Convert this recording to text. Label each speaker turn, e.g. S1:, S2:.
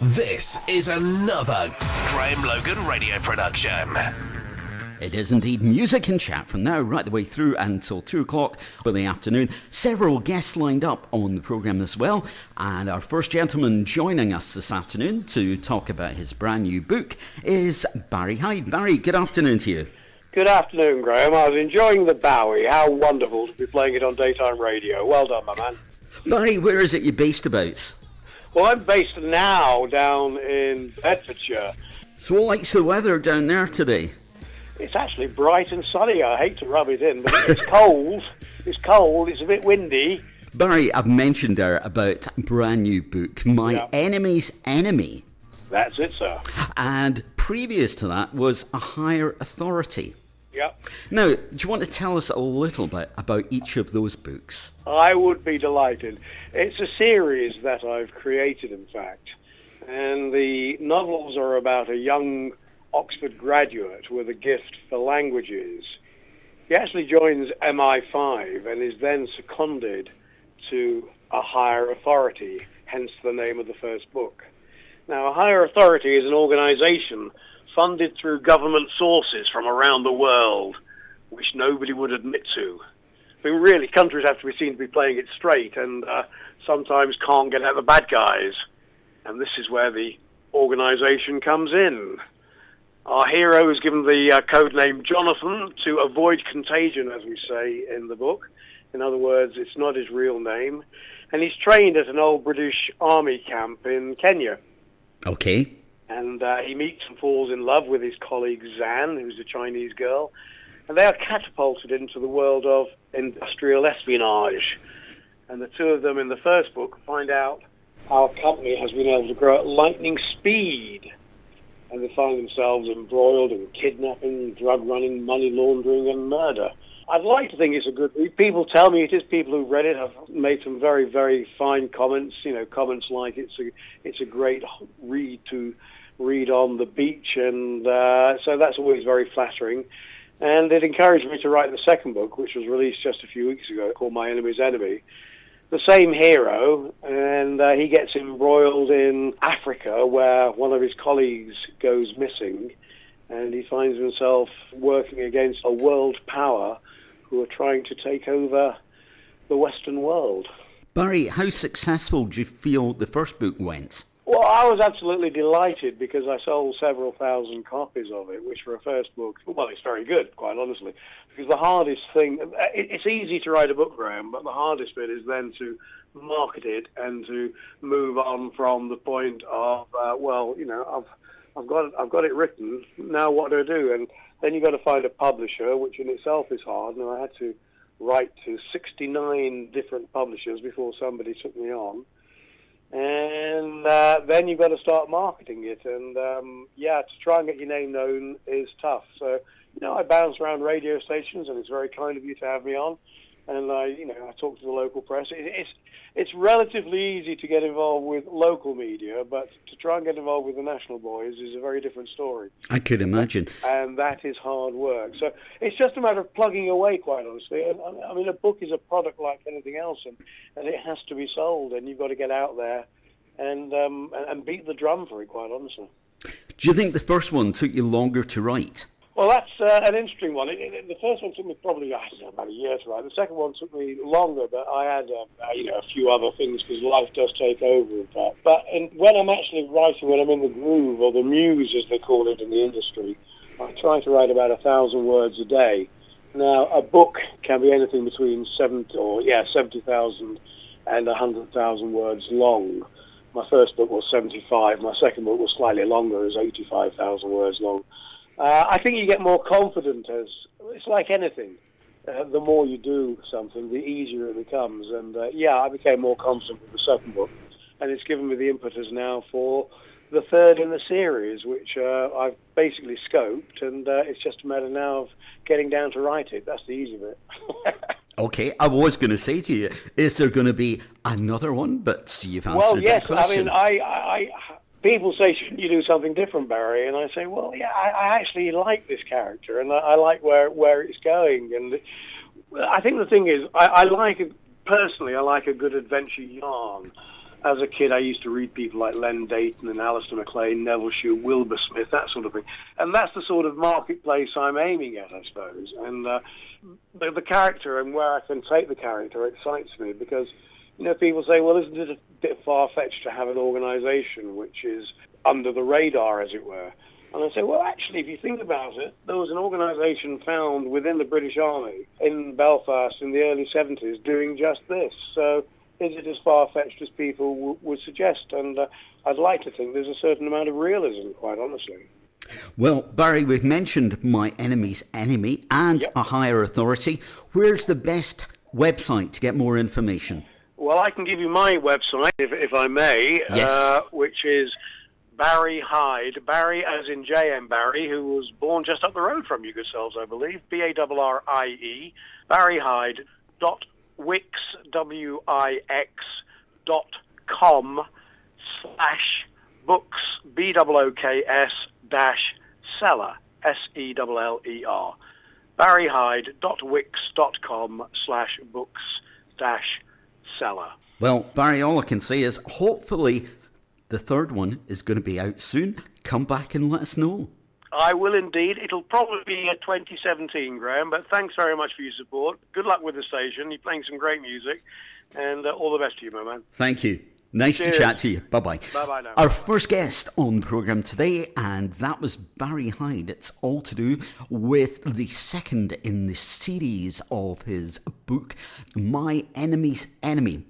S1: This is another Graeme Logan radio production.
S2: It is indeed music and chat from now right the way through until 2 o'clock for the afternoon. Several guests lined up on the programme as well. And our first gentleman joining us this afternoon to talk about his brand new book is Barrie Hyde. Barrie, good afternoon to you.
S3: Good afternoon, Graeme. I was enjoying the Bowie. How wonderful to be playing it on daytime radio. Well done, my man.
S2: Barrie, where is it you're based about?
S3: Well, I'm based now down in Bedfordshire.
S2: So what like's the weather down there today?
S3: It's actually bright and sunny. I hate to rub it in, but it's cold. It's cold. It's a bit windy.
S2: Barrie, I've mentioned there about a brand new book, My Enemy's Enemy.
S3: That's it, sir.
S2: And previous to that was A Higher Authority.
S3: Yep.
S2: Now, do you want to tell us a little bit about each of those books?
S3: I would be delighted. It's a series that I've created, in fact. And the novels are about a young Oxford graduate with a gift for languages. He actually joins MI5 and is then seconded to a higher authority, hence the name of the first book. Now, a higher authority is an organization funded through government sources from around the world, which nobody would admit to. I mean, really, countries have to be seen to be playing it straight and sometimes can't get at the bad guys. And this is where the organization comes in. Our hero is given the code name Jonathan to avoid contagion, as we say in the book. In other words, it's not his real name. And he's trained at an old British army camp in Kenya.
S2: Okay.
S3: And he meets and falls in love with his colleague Zan, who's a Chinese girl. And they are catapulted into the world of industrial espionage. And the two of them in the first book find out how a company has been able to grow at lightning speed. And they find themselves embroiled in kidnapping, drug running, money laundering, and murder. I'd like to think it's a good read. People tell me it is. People who've read it have made some very, very fine comments. You know, comments like it's a great read to read on the beach, and so that's always very flattering. And it encouraged me to write the second book, which was released just a few weeks ago, called My Enemy's Enemy. The same hero, and he gets embroiled in Africa, where one of his colleagues goes missing, and he finds himself working against a world power who are trying to take over the Western world.
S2: Barrie, how successful do you feel the first book went?
S3: Well, I was absolutely delighted because I sold several thousand copies of it, which for a first book, well, it's very good, quite honestly. Because the hardest thing, it's easy to write a book, Graeme, but the hardest bit is then to market it and to move on from the point of, well, you know, I've got it written, now what do I do? And then you've got to find a publisher, which in itself is hard, and I had to write to 69 different publishers before somebody took me on. And then you've got to start marketing it, and to try and get your name known is tough. So, you know, I bounce around radio stations, and it's very kind of you to have me on. And I talk to the local press. It's relatively easy to get involved with local media, but to try and get involved with the national boys is a very different story.
S2: I could imagine.
S3: And that is hard work. So it's just a matter of plugging away, quite honestly. And, I mean, a book is a product like anything else, and it has to be sold, and you've got to get out there and beat the drum for it, quite honestly.
S2: Do you think the first one took you longer to write?
S3: Well, that's an interesting one. The first one took me probably about a year to write. The second one took me longer, but I had a few other things because life does take over with that. But when I'm actually writing, when I'm in the groove or the muse, as they call it in the industry, I try to write about 1,000 words a day. Now, a book can be anything between 70,000 and 100,000 words long. My first book was 75. My second book was slightly longer, it was 85,000 words long. I think you get more confident it's like anything. The more you do something, the easier it becomes. And I became more confident with the second book. And it's given me the impetus now for the third in the series, which I've basically scoped. And it's just a matter now of getting down to write it. That's the easy bit.
S2: Okay, I was going to say to you, is there going to be another one? But you've answered that question.
S3: Well, yes. I mean, people say, shouldn't you do something different, Barrie? And I say, well, yeah, I actually like this character, and I like where it's going. And I think the thing is, I like a good adventure yarn. as a kid, I used to read people like Len Dayton and Alistair MacLean, Neville Shue, Wilbur Smith, that sort of thing. And that's the sort of marketplace I'm aiming at, I suppose. And the character and where I can take the character excites me because, people say, well, isn't it a bit far-fetched to have an organisation which is under the radar, as it were? And I say, well, actually, if you think about it, there was an organisation found within the British Army in Belfast in the early 70s doing just this. So is it as far-fetched as people would suggest? And I'd like to think there's a certain amount of realism, quite honestly.
S2: Well, Barry, we've mentioned My Enemy's Enemy and A Higher Authority. Where's the best website to get more information?
S3: Well, I can give you my website, if I may,
S2: yes.
S3: Which is Barrie Hyde, Barrie as in J.M. Barrie, who was born just up the road from you yourselves, I believe, Barrie, barriehyde.wix.com/books, BOOKS-seller, SELLER. barriehyde.wix.com/books-seller.
S2: Well, Barry, all I can say is hopefully the third one is going to be out soon. Come back and let us know.
S3: I will indeed. It'll probably be 2017, Graeme, but thanks very much for your support. Good luck with the station. You're playing some great music, and all the best to you, my man.
S2: Thank you. Nice
S3: Cheers.
S2: to chat to you. Bye-bye.
S3: Bye-bye now.
S2: Our first guest on the programme today, and that was Barrie Hyde. It's all to do with the second in the series of his book, My Enemy's Enemy.